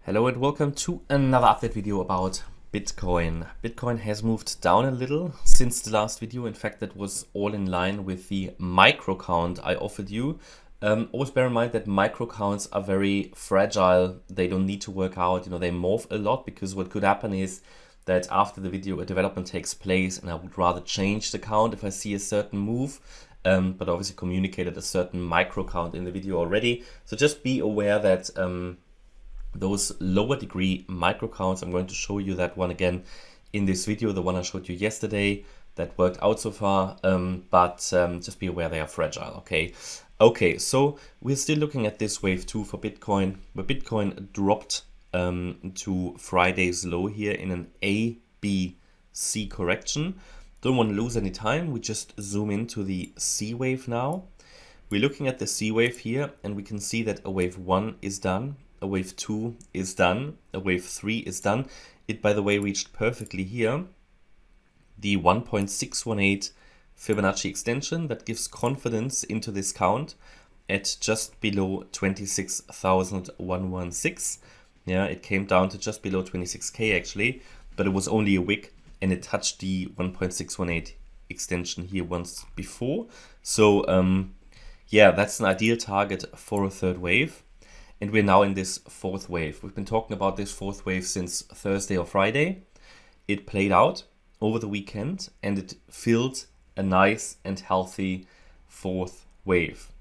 Hello and welcome to another update video about Bitcoin. Bitcoin has moved down a little since the last video. In fact, that was all in line with the micro count I offered you. Always bear in mind that micro counts are very fragile. They don't need to work out. They morph a lot, because what could happen is that after the video a development takes place and I would rather change the count if I see a certain move. But obviously communicated a certain micro count in the video already. So just be aware that those lower degree micro counts, I'm going to show you that one again in this video, the one I showed you yesterday, that worked out so far, but just be aware they are fragile, okay? So we're still looking at this wave 2 for Bitcoin, where Bitcoin dropped to Friday's low here in an A, B, C correction. Don't want to lose any time, we just zoom into the C wave now. We're looking at the C wave here, and we can see that a wave 1 is done, a wave 2 is done, a wave 3 is done. It, by the way, reached perfectly here the 1.618 Fibonacci extension that gives confidence into this count at just below 26,116. Yeah, it came down to just below 26k actually, but it was only a wick, and it touched the 1.618 extension here once before. So yeah, that's an ideal target for a third wave. And we're now in this fourth wave. We've been talking about this fourth wave since Thursday or Friday. It played out over the weekend, and it filled a nice and healthy fourth wave.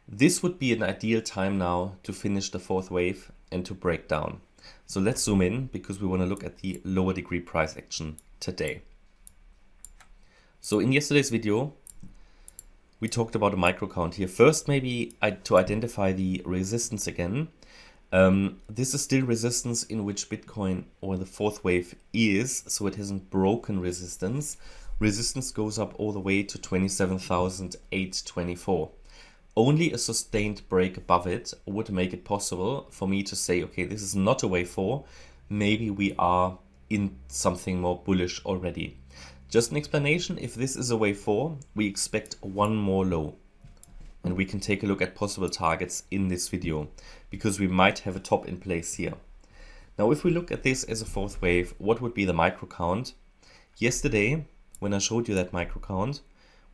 This would be an ideal time now to finish the fourth wave and to break down. So let's zoom in, because we want to look at the lower degree price action today. So in yesterday's video, we talked about a micro count here. First, maybe to identify the resistance again. This is still resistance in which Bitcoin, or the fourth wave, is, so it hasn't broken resistance. Resistance goes up all the way to 27,824. Only a sustained break above it would make it possible for me to say, okay, this is not a wave 4. Maybe we are in something more bullish already. Just an explanation, if this is a wave 4, we expect one more low. And we can take a look at possible targets in this video, because we might have a top in place here. Now, if we look at this as a fourth wave, what would be the micro count? Yesterday, when I showed you that micro count,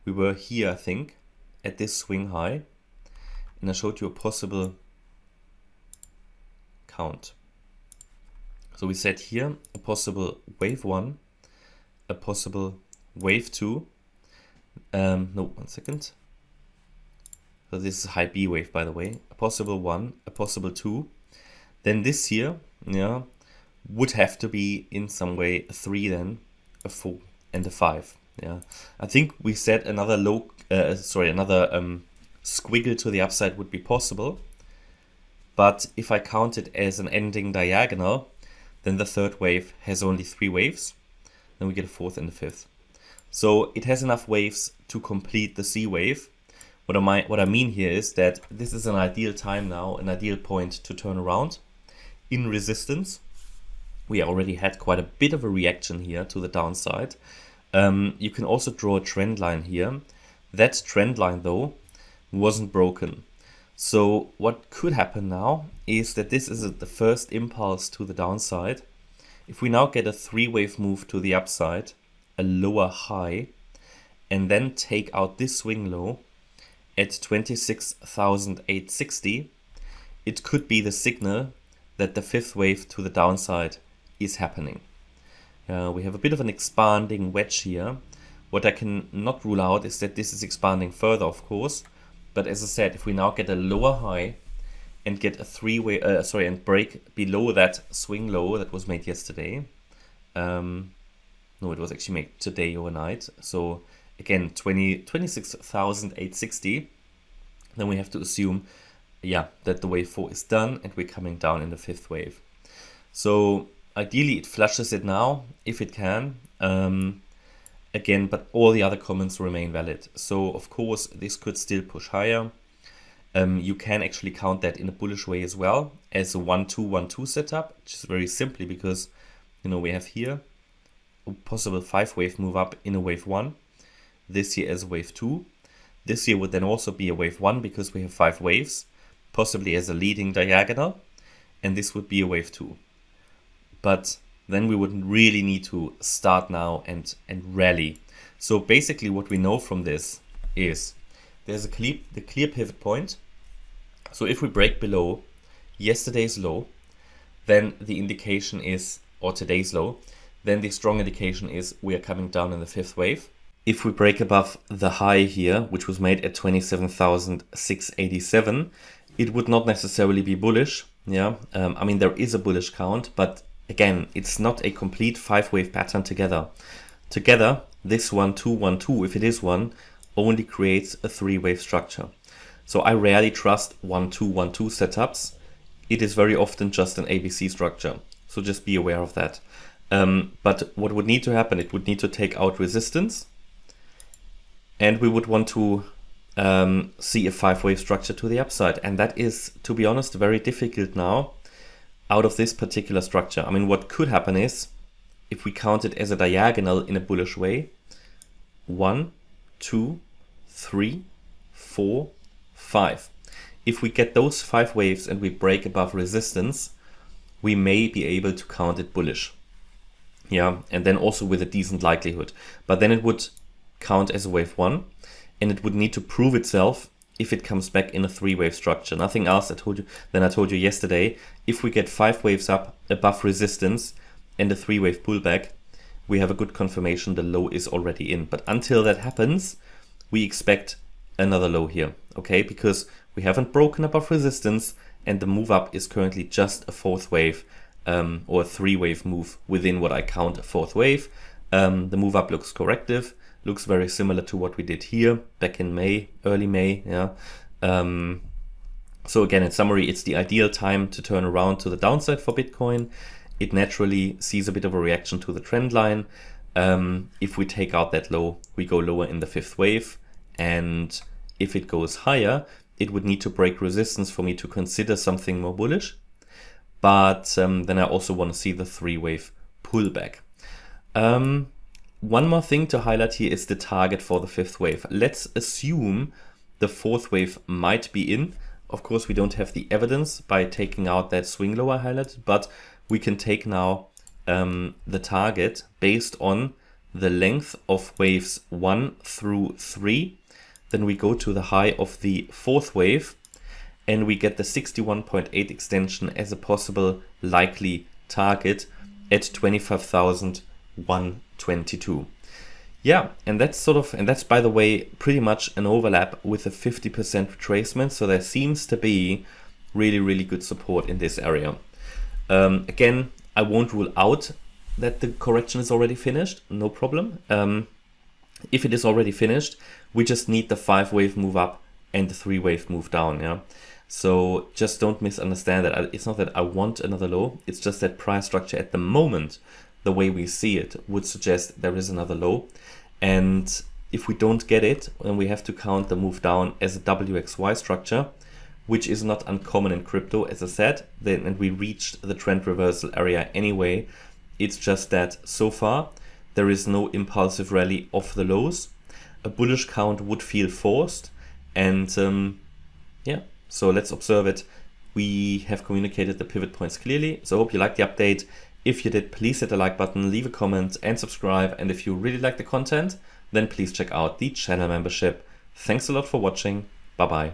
we were here, I think, at this swing high, and I showed you a possible count. So we said here a possible wave 1, a possible wave 2, no, 1 second. So this is high B wave, by the way. A possible 1, a possible 2. Then this here, yeah, would have to be in some way a 3, then a 4 and a 5. Yeah, I think we said another low, another squiggle to the upside would be possible. But if I count it as an ending diagonal, then the third wave has only 3 waves. Then we get a fourth and a fifth. So it has enough waves to complete the C wave. What I mean here is that this is an ideal time now, an ideal point to turn around in resistance. We already had quite a bit of a reaction here to the downside. You can also draw a trend line here. That trend line, though, wasn't broken. So what could happen now is that this is the first impulse to the downside. If we now get a 3-wave move to the upside, a lower high, and then take out this swing low at 26,860, it could be the signal that the 5th wave to the downside is happening. We have a bit of an expanding wedge here. What I can not rule out is that this is expanding further, of course. But as I said, if we now get a lower high and get a and break below that swing low that was made yesterday. No, it was actually made today overnight. So again, 26,860. Then we have to assume, yeah, that the wave 4 is done and we're coming down in the 5th wave. So ideally it flushes it now, if it can. Again, but all the other comments remain valid. So of course, this could still push higher. You can actually count that in a bullish way as well as a 1-2-1-2 setup, which is very simply because, we have here a possible 5-wave move up in a wave 1. This here as a wave 2. This here would then also be a wave 1 because we have 5 waves, possibly as a leading diagonal. and this would be a wave 2. But then we would really need to start now and rally. So basically what we know from this is there's the clear pivot point. So if we break below yesterday's low, then the indication is, or today's low, then the strong indication is we are coming down in the 5th wave. If we break above the high here, which was made at 27,687, it would not necessarily be bullish. Yeah, I mean, there is a bullish count, but again, it's not a complete 5-wave pattern together. Together, this 1, 2, 1, 2, if it is one, only creates a 3-wave structure. So I rarely trust 1, 2, 1, 2 setups. It is very often just an ABC structure. So just be aware of that. But what would need to happen, it would need to take out resistance. And we would want to see a 5-wave structure to the upside. And that is, to be honest, very difficult now out of this particular structure. I mean, what could happen is, if we count it as a diagonal in a bullish way, 1, 2, 3, 4, 5. If we get those 5 waves and we break above resistance, we may be able to count it bullish. Yeah, and then also with a decent likelihood. But then it would count as a wave 1, and it would need to prove itself if it comes back in a 3-wave structure. Nothing else I told you yesterday. If we get 5 waves up above resistance and a 3-wave pullback, we have a good confirmation the low is already in. But until that happens, we expect another low here, okay? Because we haven't broken above resistance, and the move up is currently just a 4th wave or a 3-wave move within what I count a 4th wave. The move up looks corrective, looks very similar to what we did here back in May, early May. Yeah. So again, in summary, it's the ideal time to turn around to the downside for Bitcoin. It naturally sees a bit of a reaction to the trend line. If we take out that low, we go lower in the 5th wave. And if it goes higher, it would need to break resistance for me to consider something more bullish. But then I also want to see the 3-wave pullback. One more thing to highlight here is the target for the 5th wave. Let's assume the 4th wave might be in. Of course, we don't have the evidence by taking out that swing low I highlighted, but we can take now the target based on the length of waves 1 through 3. Then we go to the high of the 4th wave, and we get the 61.8 extension as a possible likely target at 25,122. Yeah, and that's by the way pretty much an overlap with a 50% retracement. So there seems to be really, really good support in this area. Again, I won't rule out that the correction is already finished, no problem. If it is already finished, we just need the 5-wave move up and the 3-wave move down. Yeah. So just don't misunderstand that. It's not that I want another low. It's just that price structure at the moment, the way we see it, would suggest there is another low. And if we don't get it, then we have to count the move down as a WXY structure, which is not uncommon in crypto, as I said. And we reached the trend reversal area anyway. It's just that so far there is no impulsive rally off the lows. A bullish count would feel forced. And yeah, so let's observe it. We have communicated the pivot points clearly. So I hope you liked the update. If you did, please hit the like button, leave a comment and subscribe. And if you really like the content, then please check out the channel membership. Thanks a lot for watching. Bye-bye.